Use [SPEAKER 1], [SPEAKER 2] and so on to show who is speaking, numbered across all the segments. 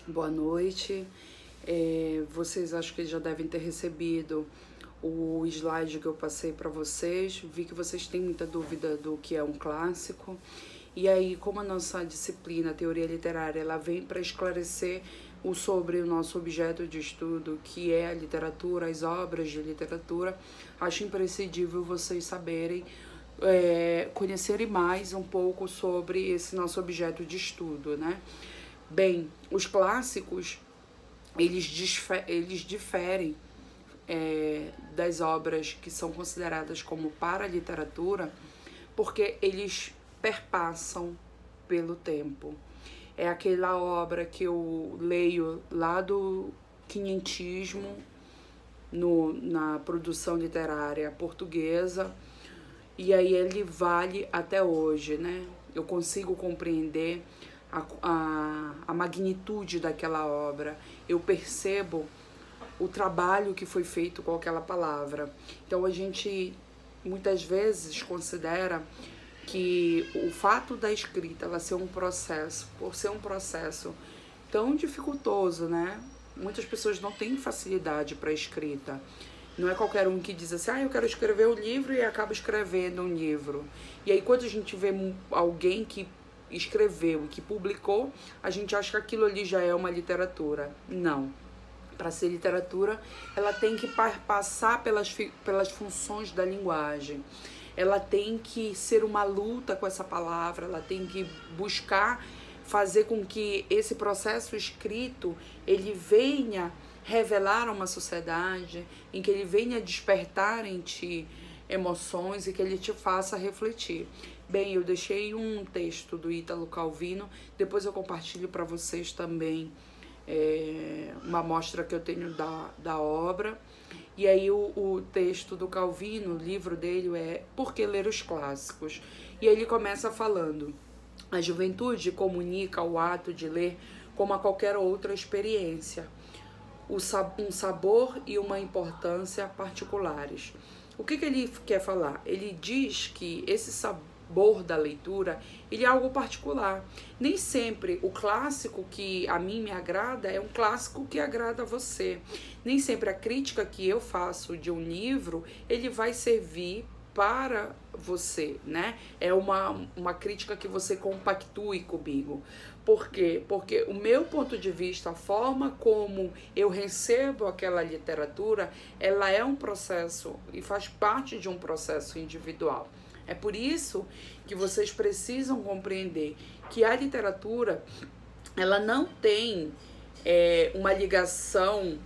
[SPEAKER 1] Boa noite. Vocês acho que já devem ter recebido o slide que eu passei para vocês. Vi que vocês têm muita dúvida do que é um clássico. E aí, como a nossa disciplina, teoria literária, ela vem para esclarecer sobre o nosso objeto de estudo, que é a literatura, as obras de literatura, acho imprescindível vocês saberem, conhecerem mais um pouco sobre esse nosso objeto de estudo, né? Bem, os clássicos, eles diferem das obras que são consideradas como para a literatura, porque eles perpassam pelo tempo. É aquela obra que eu leio lá do quinhentismo, na produção literária portuguesa, e aí ele vale até hoje, né? Eu consigo compreender a magnitude daquela obra, eu percebo o trabalho que foi feito com aquela palavra. Então a gente muitas vezes considera que o fato da escrita ela ser um processo, por ser um processo tão dificultoso, né? Muitas pessoas não têm facilidade para a escrita. Não é qualquer um que diz assim, eu quero escrever um livro e acaba escrevendo um livro. E aí quando a gente vê alguém que escreveu e que publicou, a gente acha que aquilo ali já é uma literatura. Não. Para ser literatura, ela tem que passar pelas funções da linguagem. Ela tem que ser uma luta com essa palavra, ela tem que buscar fazer com que esse processo escrito, ele venha revelar a uma sociedade, em que ele venha despertar em ti emoções e que ele te faça refletir. Bem, eu deixei um texto do Ítalo Calvino, depois eu compartilho para vocês também uma amostra que eu tenho da obra. E aí o texto do Calvino, o livro dele é Por que Ler os Clássicos? E aí ele começa falando: a juventude comunica o ato de ler como a qualquer outra experiência, um sabor e uma importância particulares. O que ele quer falar? Ele diz que esse sabor da leitura, ele é algo particular. Nem sempre o clássico que a mim me agrada é um clássico que agrada a você. Nem sempre a crítica que eu faço de um livro, ele vai servir para você, né? É uma crítica que você compactue comigo. Por quê? Porque o meu ponto de vista, a forma como eu recebo aquela literatura, ela é um processo e faz parte de um processo individual. É por isso que vocês precisam compreender que a literatura, ela não tem uma ligação,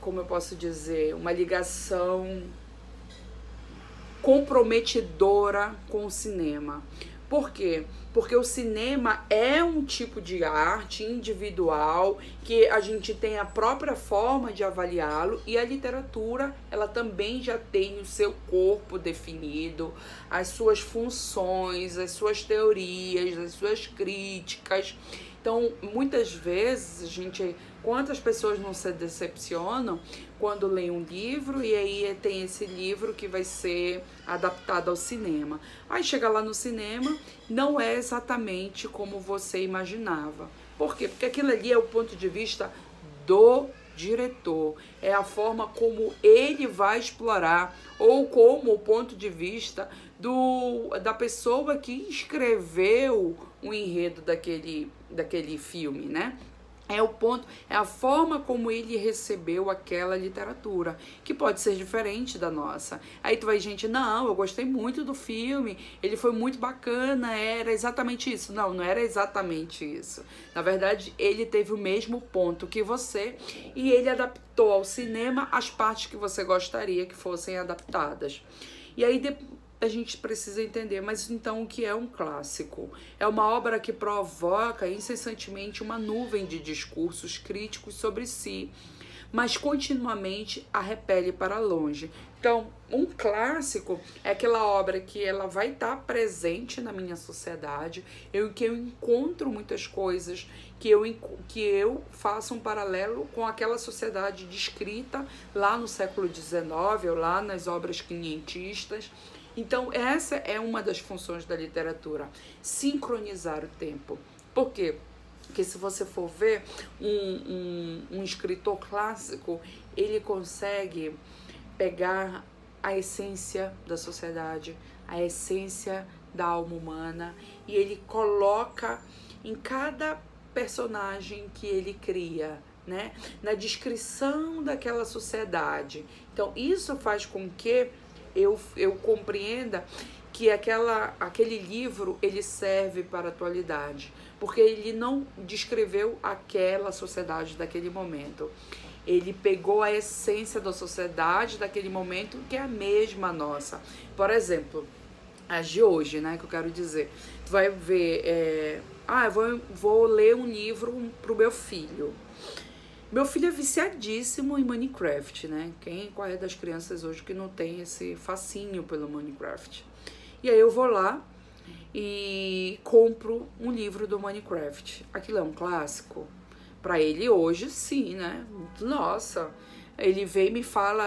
[SPEAKER 1] como eu posso dizer, uma ligação comprometedora com o cinema. Por quê? Porque o cinema é um tipo de arte individual que a gente tem a própria forma de avaliá-lo, e a literatura, ela também já tem o seu corpo definido, as suas funções, as suas teorias, as suas críticas. Então, muitas vezes, quantas pessoas não se decepcionam quando leem um livro e aí tem esse livro que vai ser adaptado ao cinema. Aí chega lá no cinema, não é exatamente como você imaginava. Por quê? Porque aquilo ali é o ponto de vista do diretor, é a forma como ele vai explorar, ou como o ponto de vista da pessoa que escreveu o enredo daquele filme, né? É a forma como ele recebeu aquela literatura, que pode ser diferente da nossa. Aí tu vai, gente, não, eu gostei muito do filme, ele foi muito bacana, era exatamente isso. Não, não era exatamente isso. Na verdade, ele teve o mesmo ponto que você e ele adaptou ao cinema as partes que você gostaria que fossem adaptadas. E aí a gente precisa entender, mas então o que é um clássico? É uma obra que provoca incessantemente uma nuvem de discursos críticos sobre si, mas continuamente a repele para longe. Então, um clássico é aquela obra que ela vai estar presente na minha sociedade, que eu encontro muitas coisas, que eu faço um paralelo com aquela sociedade descrita lá no século XIX, ou lá nas obras quinhentistas. Então, essa é uma das funções da literatura, sincronizar o tempo. Por quê? Porque se você for ver um escritor clássico, ele consegue pegar a essência da sociedade, a essência da alma humana, e ele coloca em cada personagem que ele cria, né? Na descrição daquela sociedade. Então, isso faz com que eu compreenda que aquele livro ele serve para a atualidade, porque ele não descreveu aquela sociedade daquele momento. Ele pegou a essência da sociedade daquele momento, que é a mesma nossa. Por exemplo, as de hoje, né, que eu quero dizer. Tu vai ver, eu vou ler um livro pro meu filho. Meu filho é viciadíssimo em Minecraft, né? Qual é das crianças hoje que não tem esse fascínio pelo Minecraft? E aí eu vou lá e compro um livro do Minecraft. Aquilo é um clássico? Para ele hoje, sim, né? Nossa, ele vem e me fala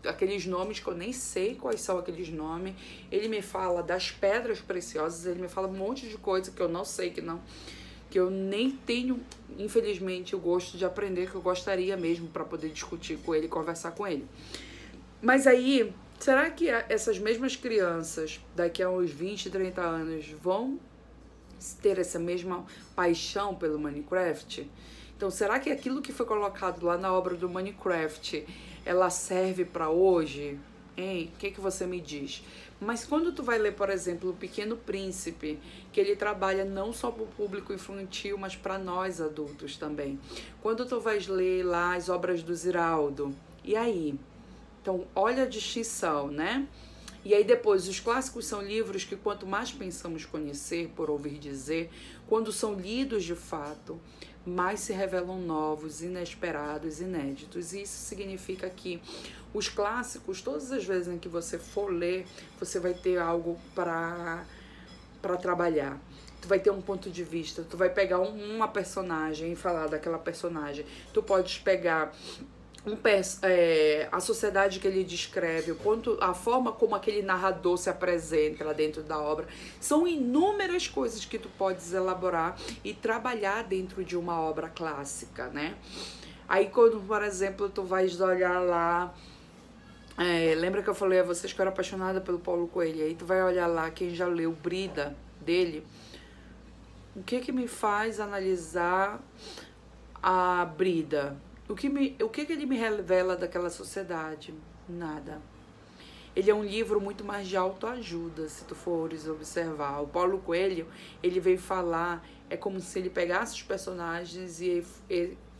[SPEAKER 1] aqueles nomes que eu nem sei quais são aqueles nomes. Ele me fala das pedras preciosas, ele me fala um monte de coisa que eu não sei, que eu nem tenho, infelizmente, o gosto de aprender, que eu gostaria mesmo para poder discutir com ele, conversar com ele. Mas aí, será que essas mesmas crianças, daqui a uns 20, 30 anos, vão ter essa mesma paixão pelo Minecraft? Então, será que aquilo que foi colocado lá na obra do Minecraft, ela serve para hoje? Hein? O que você me diz? Mas quando tu vai ler, por exemplo, O Pequeno Príncipe, que ele trabalha não só para o público infantil, mas para nós adultos também. Quando tu vais ler lá as obras do Ziraldo, e aí? Então, olha a distinção, né? E aí depois, os clássicos são livros que quanto mais pensamos conhecer, por ouvir dizer, quando são lidos de fato, mais se revelam novos, inesperados, inéditos. E isso significa que os clássicos, todas as vezes em que você for ler, você vai ter algo para trabalhar. Tu vai ter um ponto de vista, tu vai pegar uma personagem e falar daquela personagem. Tu podes pegar a sociedade que ele descreve, a forma como aquele narrador se apresenta lá dentro da obra. São inúmeras coisas que tu podes elaborar e trabalhar dentro de uma obra clássica, né? Aí quando, por exemplo, tu vais olhar lá, lembra que eu falei a vocês que eu era apaixonada pelo Paulo Coelho? Aí tu vai olhar lá, quem já leu Brida dele, o que me faz analisar a Brida? O que ele me revela daquela sociedade? Nada. Ele é um livro muito mais de autoajuda, se tu fores observar. O Paulo Coelho, ele veio falar, é como se ele pegasse os personagens e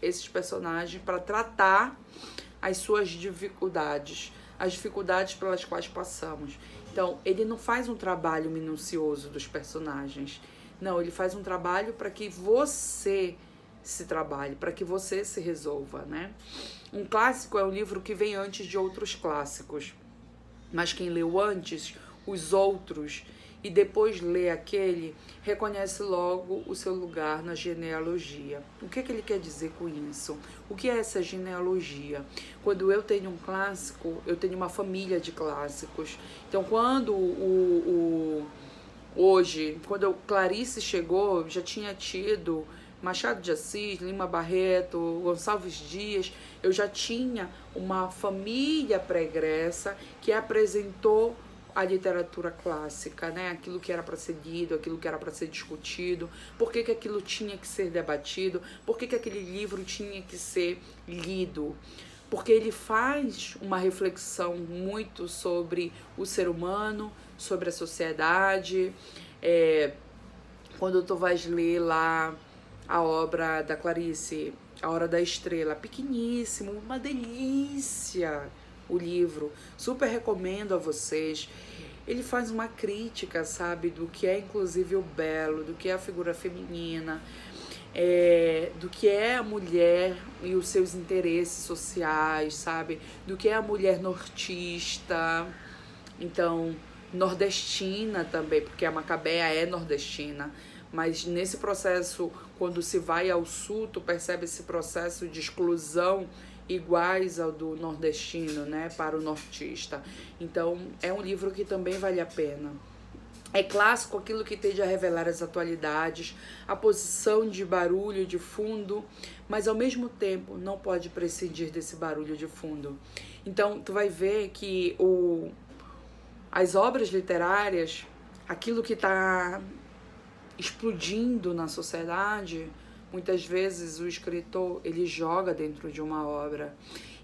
[SPEAKER 1] esses personagens para tratar as suas dificuldades, as dificuldades pelas quais passamos. Então, ele não faz um trabalho minucioso dos personagens. Não, ele faz um trabalho para que você se trabalhe, para que você se resolva, né? Um clássico é um livro que vem antes de outros clássicos, mas quem leu antes os outros e depois lê aquele, reconhece logo o seu lugar na genealogia. O que ele quer dizer com isso? O que é essa genealogia? Quando eu tenho um clássico, eu tenho uma família de clássicos. Então, quando quando Clarice chegou, já tinha tido Machado de Assis, Lima Barreto, Gonçalves Dias. Eu já tinha uma família pregressa que apresentou a literatura clássica, né? Aquilo que era para ser lido, aquilo que era para ser discutido, por que aquilo tinha que ser debatido, por que aquele livro tinha que ser lido. Porque ele faz uma reflexão muito sobre o ser humano, sobre a sociedade. Quando tu vais ler lá a obra da Clarice, A Hora da Estrela, pequeníssimo, uma delícia o livro, super recomendo a vocês. Ele faz uma crítica, sabe, do que é inclusive o belo, do que é a figura feminina, do que é a mulher e os seus interesses sociais, sabe, do que é a mulher nortista, então, nordestina também, porque a Macabea é nordestina, mas nesse processo, quando se vai ao sul, tu percebe esse processo de exclusão iguais ao do nordestino, né, para o nortista. Então, é um livro que também vale a pena. É clássico aquilo que tende a revelar as atualidades, a posição de barulho de fundo, mas ao mesmo tempo não pode prescindir desse barulho de fundo. Então, tu vai ver que as obras literárias, aquilo que está explodindo na sociedade, muitas vezes o escritor, ele joga dentro de uma obra.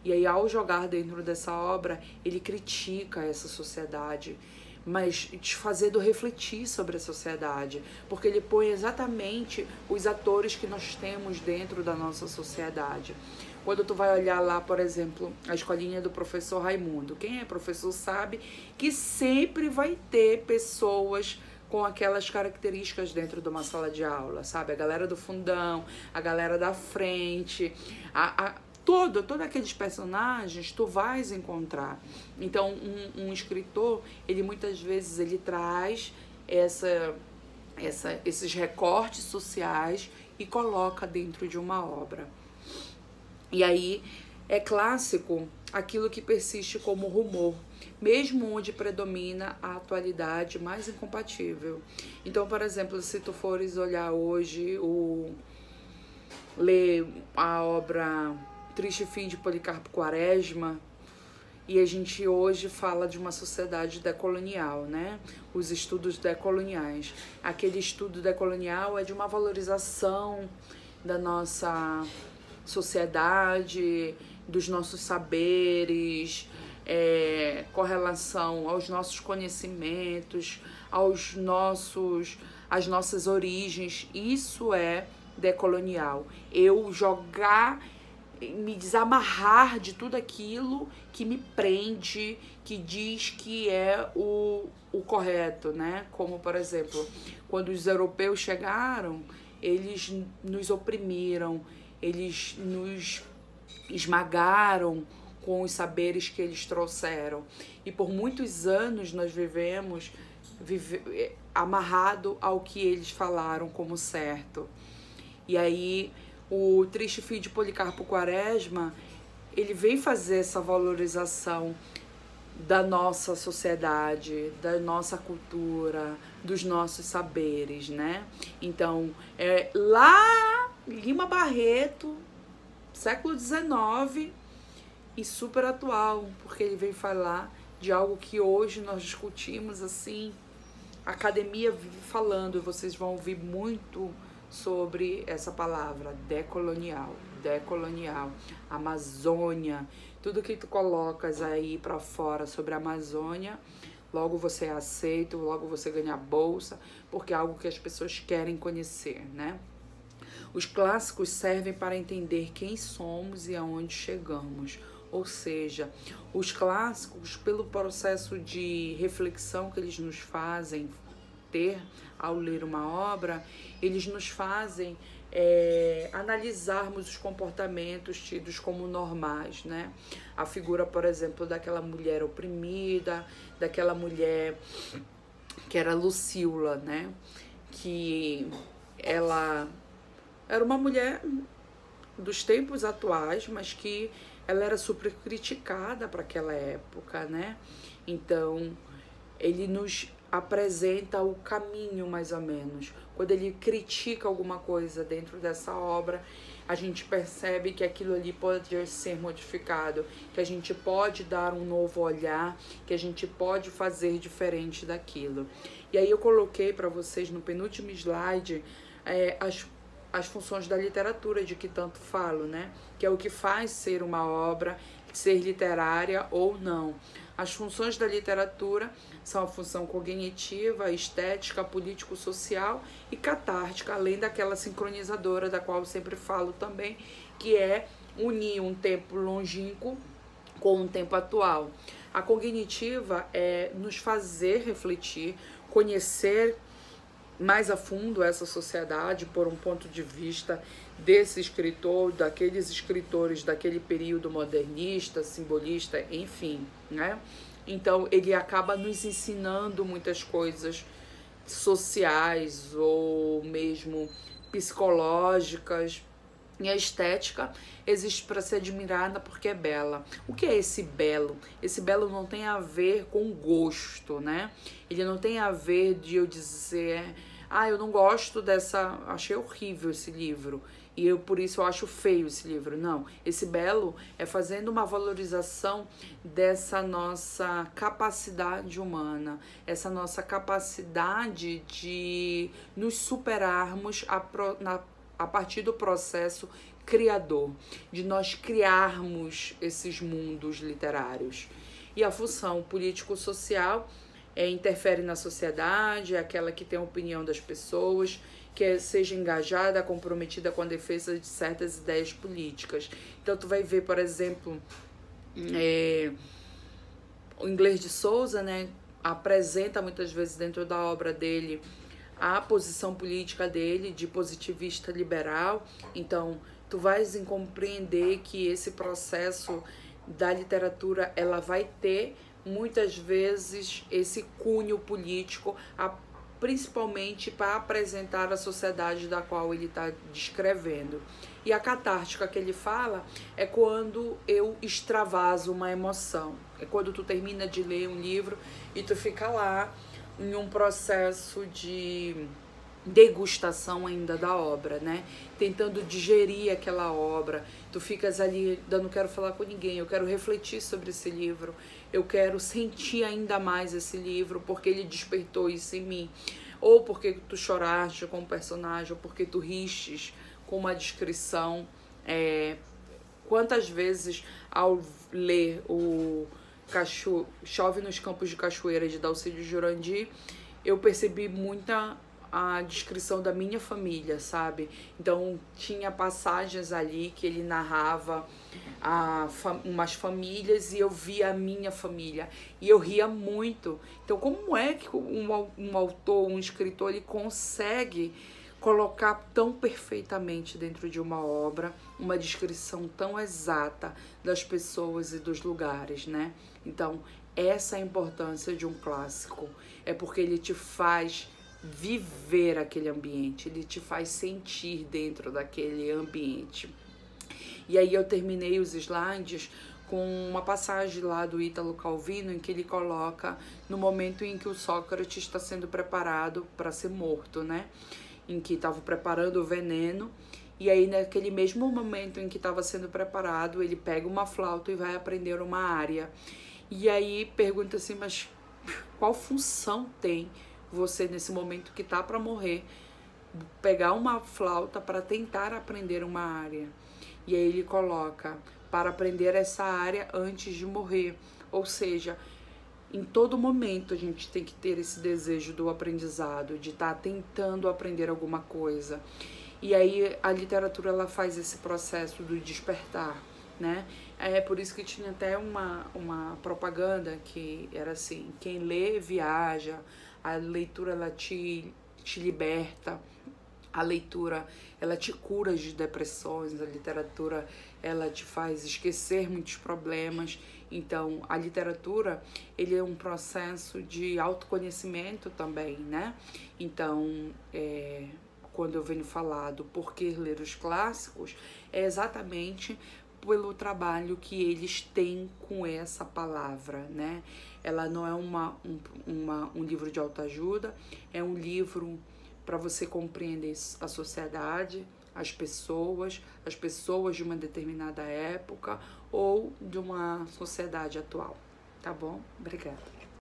[SPEAKER 1] E aí, ao jogar dentro dessa obra, ele critica essa sociedade, mas te fazendo refletir sobre a sociedade, porque ele põe exatamente os atores que nós temos dentro da nossa sociedade. Quando tu vai olhar lá, por exemplo, a escolinha do professor Raimundo, quem é professor sabe que sempre vai ter pessoas com aquelas características dentro de uma sala de aula, sabe? A galera do fundão, a galera da frente, todos aqueles personagens tu vais encontrar. Então, um escritor, ele muitas vezes ele traz esses recortes sociais e coloca dentro de uma obra. E aí é clássico aquilo que persiste como rumor, mesmo onde predomina a atualidade mais incompatível. Então, por exemplo, se tu fores olhar hoje, ler a obra Triste Fim de Policarpo Quaresma, e a gente hoje fala de uma sociedade decolonial, né? Os estudos decoloniais. Aquele estudo decolonial é de uma valorização da nossa sociedade, dos nossos saberes, com relação aos nossos conhecimentos, às nossas origens. Isso é decolonial. Eu me desamarrar de tudo aquilo que me prende, que diz que é o correto, né? Como, por exemplo, quando os europeus chegaram, eles nos oprimiram, eles nos esmagaram com os saberes que eles trouxeram. E por muitos anos nós vivemos amarrado ao que eles falaram como certo. E aí o Triste Fim de Policarpo Quaresma, ele vem fazer essa valorização da nossa sociedade, da nossa cultura, dos nossos saberes, né? Então, lá Lima Barreto, século XIX, e super atual, porque ele vem falar de algo que hoje nós discutimos, assim, a academia vive falando, vocês vão ouvir muito sobre essa palavra, decolonial, Amazônia, tudo que tu colocas aí para fora sobre a Amazônia, logo você é aceito, logo você ganha bolsa, porque é algo que as pessoas querem conhecer, né? Os clássicos servem para entender quem somos e aonde chegamos, ou seja, os clássicos, pelo processo de reflexão que eles nos fazem ter ao ler uma obra, eles nos fazem analisarmos os comportamentos tidos como normais, né? A figura, por exemplo, daquela mulher oprimida, daquela mulher que era Lucila, né? Que ela era uma mulher dos tempos atuais, mas que ela era super criticada para aquela época, né? Então, ele nos apresenta o caminho, mais ou menos. Quando ele critica alguma coisa dentro dessa obra, a gente percebe que aquilo ali pode ser modificado, que a gente pode dar um novo olhar, que a gente pode fazer diferente daquilo. E aí eu coloquei para vocês no penúltimo slide as funções da literatura, de que tanto falo, né? Que é o que faz ser uma obra, ser literária ou não. As funções da literatura são a função cognitiva, estética, político-social e catártica, além daquela sincronizadora, da qual eu sempre falo também, que é unir um tempo longínquo com um tempo atual. A cognitiva é nos fazer refletir, conhecer mais a fundo essa sociedade por um ponto de vista desse escritor, daqueles escritores daquele período modernista, simbolista, enfim, né? Então, ele acaba nos ensinando muitas coisas sociais ou mesmo psicológicas E a estética existe para ser admirada porque é bela. O que é esse belo? Esse belo não tem a ver com gosto, né? Ele não tem a ver de eu dizer, eu não gosto dessa, achei horrível esse livro e por isso eu acho feio esse livro. Não, esse belo é fazendo uma valorização dessa nossa capacidade humana, essa nossa capacidade de nos superarmos a partir do processo criador, de nós criarmos esses mundos literários. E a função político-social interfere na sociedade, é aquela que tem a opinião das pessoas, que seja engajada, comprometida com a defesa de certas ideias políticas. Então tu vai ver, por exemplo, o Inglês de Souza, né, apresenta muitas vezes dentro da obra dele a posição política dele de positivista liberal. Então tu vais compreender que esse processo da literatura ela vai ter muitas vezes esse cunho político, principalmente para apresentar a sociedade da qual ele está descrevendo. E a catártica que ele fala é quando eu extravaso uma emoção, é quando tu termina de ler um livro e tu fica lá em um processo de degustação ainda da obra, né? Tentando digerir aquela obra. Tu ficas ali, eu não quero falar com ninguém, eu quero refletir sobre esse livro, eu quero sentir ainda mais esse livro, porque ele despertou isso em mim. Ou porque tu choraste com o personagem, ou porque tu ristes com uma descrição. Quantas vezes ao ler o Chove nos Campos de Cachoeira, de Dalcídio Jurandir, eu percebi muita a descrição da minha família, sabe? Então tinha passagens ali que ele narrava umas famílias e eu via a minha família e eu ria muito. Então como é que um autor, um escritor, ele consegue colocar tão perfeitamente dentro de uma obra uma descrição tão exata das pessoas e dos lugares, né? Então essa é a importância de um clássico, é porque ele te faz viver aquele ambiente, ele te faz sentir dentro daquele ambiente. E aí eu terminei os slides com uma passagem lá do Ítalo Calvino, em que ele coloca no momento em que o Sócrates está sendo preparado para ser morto, né? Em que estava preparando o veneno, e aí naquele mesmo momento em que estava sendo preparado, ele pega uma flauta e vai aprender uma área. E aí pergunta assim, mas qual função tem você nesse momento que tá para morrer, pegar uma flauta para tentar aprender uma área? E aí ele coloca, para aprender essa área antes de morrer. Ou seja, em todo momento a gente tem que ter esse desejo do aprendizado, de estar tentando aprender alguma coisa. E aí a literatura ela faz esse processo do despertar, né? É por isso que tinha até uma propaganda que era assim, quem lê viaja, a leitura ela te liberta, a leitura ela te cura de depressões, a literatura ela te faz esquecer muitos problemas. Então a literatura ele é um processo de autoconhecimento também, né? Então quando eu venho falar do porquê ler os clássicos, é exatamente pelo trabalho que eles têm com essa palavra, né? Ela não é um livro de autoajuda, é um livro para você compreender a sociedade, as pessoas de uma determinada época ou de uma sociedade atual, tá bom? Obrigada.